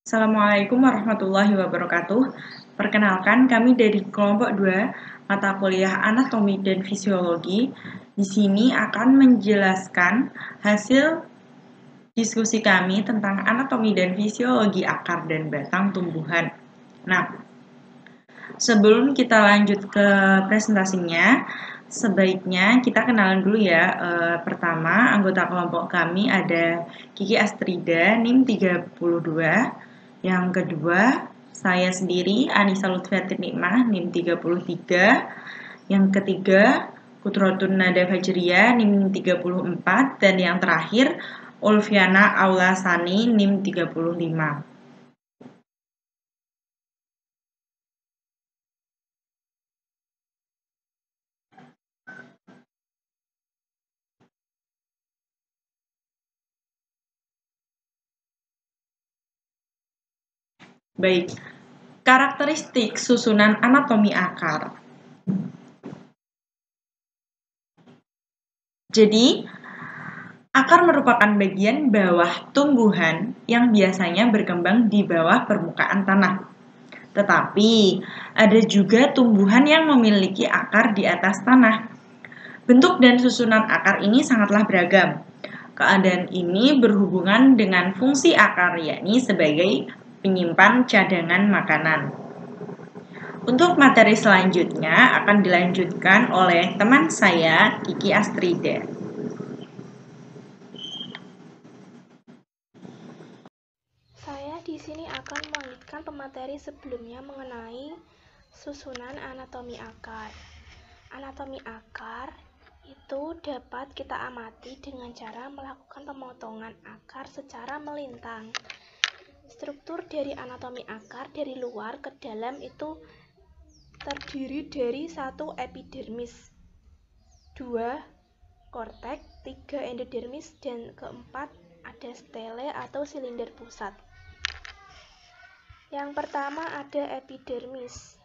Assalamualaikum warahmatullahi wabarakatuh. Perkenalkan, kami dari kelompok 2 mata kuliah Anatomi dan Fisiologi. Di sini akan menjelaskan hasil diskusi kami tentang anatomi dan fisiologi akar dan batang tumbuhan. Nah, sebelum kita lanjut ke presentasinya, sebaiknya kita kenalan dulu ya. Pertama, anggota kelompok kami ada Kiki Astrida, NIM 32. Yang kedua, saya sendiri, Anissa Lutfiatin Nikmah, NIM 33. Yang ketiga, Kudrotun Nada Fajriya, NIM 34. Dan yang terakhir, Ulfiana Aulasani, NIM 35. Baik, karakteristik susunan anatomi akar. Jadi, akar merupakan bagian bawah tumbuhan yang biasanya berkembang di bawah permukaan tanah. Tetapi, ada juga tumbuhan yang memiliki akar di atas tanah. Bentuk dan susunan akar ini sangatlah beragam. Keadaan ini berhubungan dengan fungsi akar, yakni sebagai penyimpan cadangan makanan. Untuk materi selanjutnya akan dilanjutkan oleh teman saya, Kiki Astrida. Saya di sini akan melanjutkan pemateri sebelumnya mengenai susunan anatomi akar. Anatomi akar itu dapat kita amati dengan cara melakukan pemotongan akar secara melintang. Struktur dari anatomi akar dari luar ke dalam itu terdiri dari 1 epidermis, 2 korteks, 3 endodermis, dan keempat ada stele atau silinder pusat. Yang pertama ada epidermis.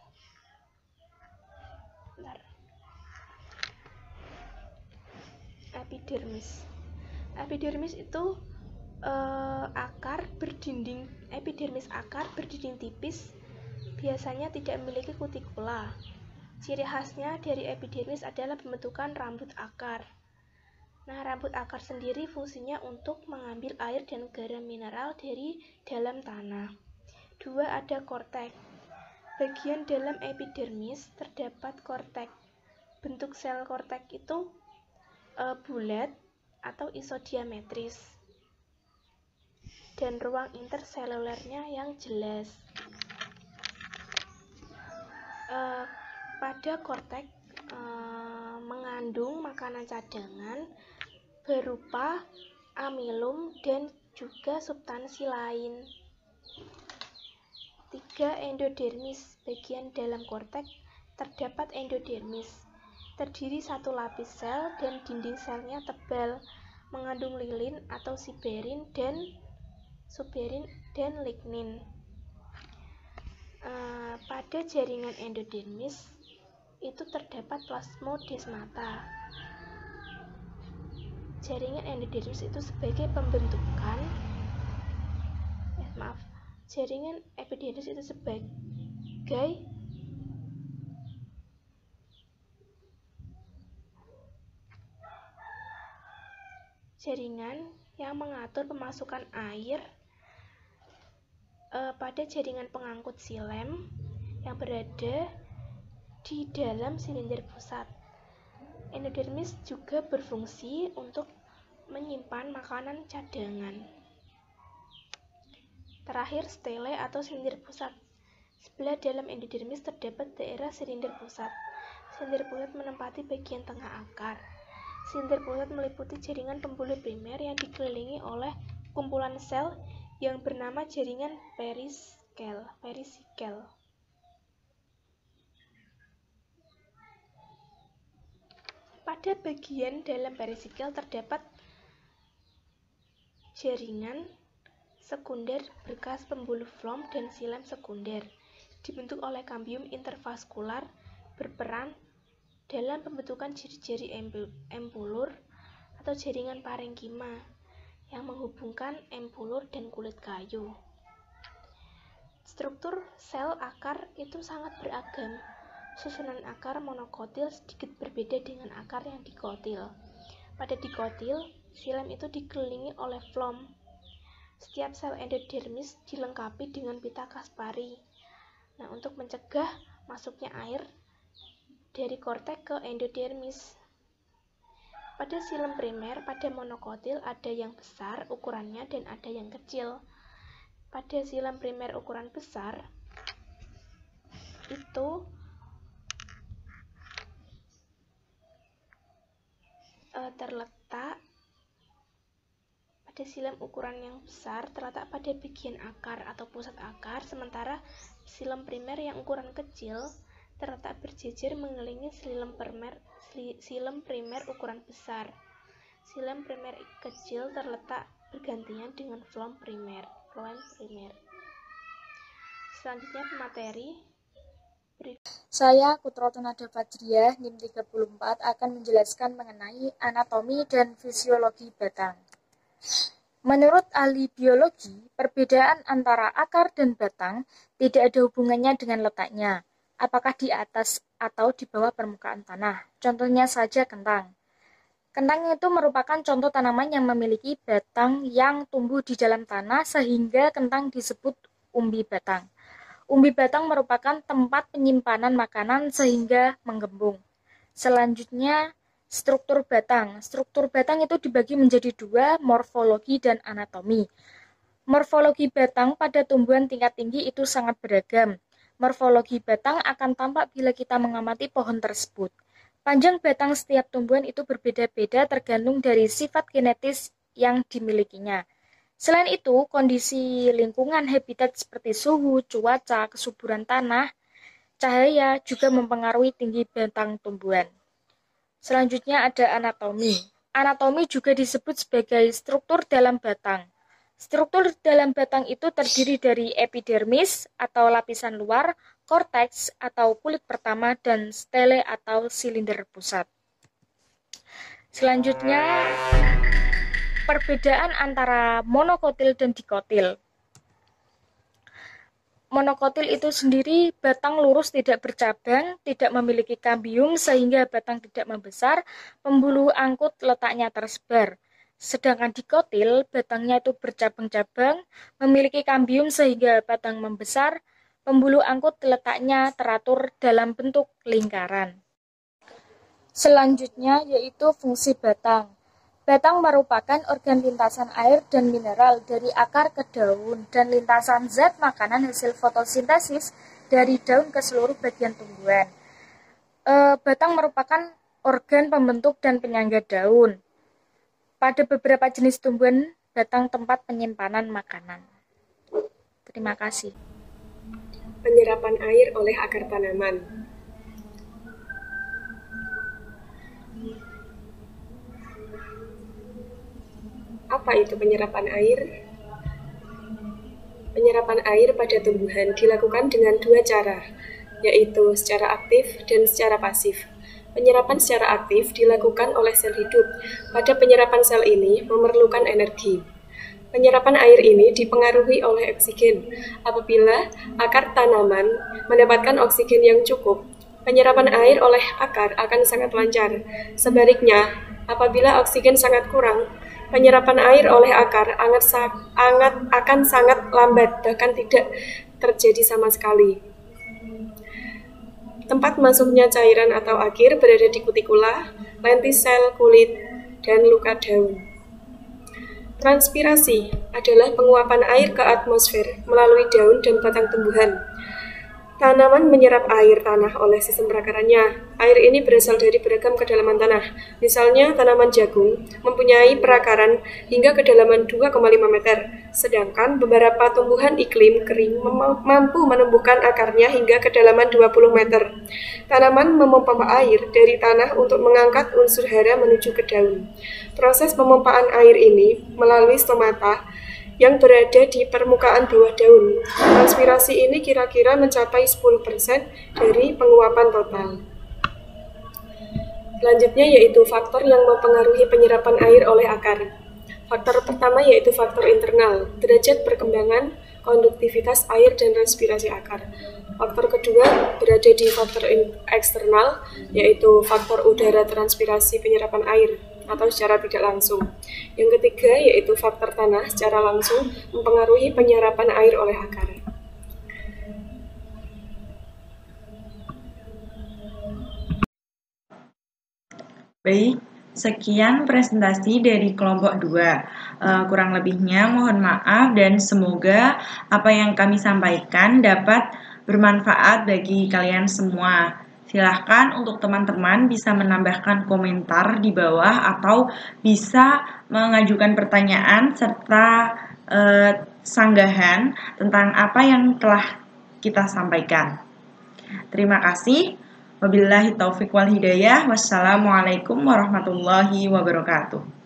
Epidermis itu epidermis akar berdinding tipis, biasanya tidak memiliki kutikula. Ciri khasnya dari epidermis adalah pembentukan rambut akar. Nah, rambut akar sendiri fungsinya untuk mengambil air dan garam mineral dari dalam tanah. 2 ada korteks. Bagian dalam epidermis terdapat korteks. Bentuk sel korteks itu bulat atau isodiametris, dan ruang interselulernya yang jelas. Pada korteks mengandung makanan cadangan berupa amilum dan juga substansi lain. 3 endodermis. Bagian dalam korteks terdapat endodermis, terdiri 1 lapis sel dan dinding selnya tebal, mengandung lilin atau suberin dan lignin. Pada jaringan endodermis itu terdapat plasmodesmata. Jaringan endodermis itu sebagai pembentukan jaringan epidermis itu sebagai jaringan yang mengatur pemasukan air pada jaringan pengangkut xilem yang berada di dalam silinder pusat. Endodermis juga berfungsi untuk menyimpan makanan cadangan. Terakhir, stele atau silinder pusat. Sebelah dalam endodermis terdapat daerah silinder pusat. Silinder pusat menempati bagian tengah akar. Silinder pusat meliputi jaringan pembuluh primer yang dikelilingi oleh kumpulan sel yang bernama jaringan perisikel. Pada bagian dalam perisikel terdapat jaringan sekunder berkas pembuluh phloem dan xilem sekunder, dibentuk oleh kambium intervaskular, berperan dalam pembentukan jari-jari empulur atau jaringan parenkima yang menghubungkan empulur dan kulit kayu. Struktur sel akar itu sangat beragam. Susunan akar monokotil sedikit berbeda dengan akar yang dikotil. Pada dikotil, xilem itu dikelilingi oleh floem. Setiap sel endodermis dilengkapi dengan pita Kaspari. Nah, untuk mencegah masuknya air dari kortek ke endodermis. Pada xilem primer, pada monokotil ada yang besar ukurannya dan ada yang kecil. Pada xilem primer ukuran besar itu terletak pada xilem ukuran yang besar terletak pada bagian akar atau pusat akar, sementara xilem primer yang ukuran kecil terletak berjejer mengelilingi xilem primer ukuran besar. Xilem primer kecil terletak bergantian dengan floem primer. Selanjutnya pemateri. Saya Kutrotun Nada Fajriah, NIM 34, akan menjelaskan mengenai anatomi dan fisiologi batang. Menurut ahli biologi, perbedaan antara akar dan batang tidak ada hubungannya dengan letaknya, apakah di atas atau di bawah permukaan tanah. Contohnya saja kentang. Kentang itu merupakan contoh tanaman yang memiliki batang yang tumbuh di dalam tanah sehingga kentang disebut umbi batang. Umbi batang merupakan tempat penyimpanan makanan sehingga menggembung. Selanjutnya, struktur batang. Struktur batang itu dibagi menjadi dua, morfologi dan anatomi. Morfologi batang pada tumbuhan tingkat tinggi itu sangat beragam. Morfologi batang akan tampak bila kita mengamati pohon tersebut. Panjang batang setiap tumbuhan itu berbeda-beda tergantung dari sifat genetis yang dimilikinya. Selain itu, kondisi lingkungan habitat seperti suhu, cuaca, kesuburan tanah, cahaya juga mempengaruhi tinggi batang tumbuhan. Selanjutnya ada anatomi. Anatomi juga disebut sebagai struktur dalam batang. Struktur dalam batang itu terdiri dari epidermis atau lapisan luar, korteks atau kulit pertama, dan stele atau silinder pusat. Selanjutnya, perbedaan antara monokotil dan dikotil. Monokotil itu sendiri batang lurus tidak bercabang, tidak memiliki kambium sehingga batang tidak membesar, pembuluh angkut letaknya tersebar. Sedangkan dikotil, batangnya itu bercabang-cabang, memiliki kambium sehingga batang membesar, pembuluh angkut letaknya teratur dalam bentuk lingkaran. Selanjutnya yaitu fungsi batang. Batang merupakan organ lintasan air dan mineral dari akar ke daun dan lintasan zat makanan hasil fotosintesis dari daun ke seluruh bagian tumbuhan. Batang merupakan organ pembentuk dan penyangga daun. Pada beberapa jenis tumbuhan, batang tempat penyimpanan makanan. Terima kasih. Penyerapan air oleh akar tanaman. Apa itu penyerapan air? Penyerapan air pada tumbuhan dilakukan dengan dua cara, yaitu secara aktif dan secara pasif. Penyerapan secara aktif dilakukan oleh sel hidup. Pada penyerapan sel ini memerlukan energi. Penyerapan air ini dipengaruhi oleh oksigen. Apabila akar tanaman mendapatkan oksigen yang cukup, penyerapan air oleh akar akan sangat lancar. Sebaliknya, apabila oksigen sangat kurang, penyerapan air oleh akar akan sangat lambat, bahkan tidak terjadi sama sekali. Tempat masuknya cairan atau akhir berada di kutikula, lentisel kulit, dan luka daun. Transpirasi adalah penguapan air ke atmosfer melalui daun dan batang tumbuhan. Tanaman menyerap air tanah oleh sistem perakarannya. Air ini berasal dari beragam kedalaman tanah. Misalnya, tanaman jagung mempunyai perakaran hingga kedalaman 2,5 meter, sedangkan beberapa tumbuhan iklim kering mampu menumbuhkan akarnya hingga kedalaman 20 meter. Tanaman memompa air dari tanah untuk mengangkat unsur hara menuju ke daun. Proses pemompaan air ini melalui stomata yang berada di permukaan bawah daun. Transpirasi ini kira-kira mencapai 10% dari penguapan total. Selanjutnya yaitu faktor yang mempengaruhi penyerapan air oleh akar. Faktor pertama yaitu faktor internal, derajat perkembangan, konduktivitas air dan respirasi akar. Faktor kedua berada di faktor eksternal, yaitu faktor udara transpirasi penyerapan air atau secara tidak langsung. Yang ketiga yaitu faktor tanah secara langsung mempengaruhi penyerapan air oleh akar. Baik, sekian presentasi dari kelompok 2. Kurang lebihnya mohon maaf dan semoga apa yang kami sampaikan dapat bermanfaat bagi kalian semua. Silahkan untuk teman-teman bisa menambahkan komentar di bawah atau bisa mengajukan pertanyaan serta sanggahan tentang apa yang telah kita sampaikan. Terima kasih. Wabillahi taufiq wal hidayah. Wassalamualaikum warahmatullahi wabarakatuh.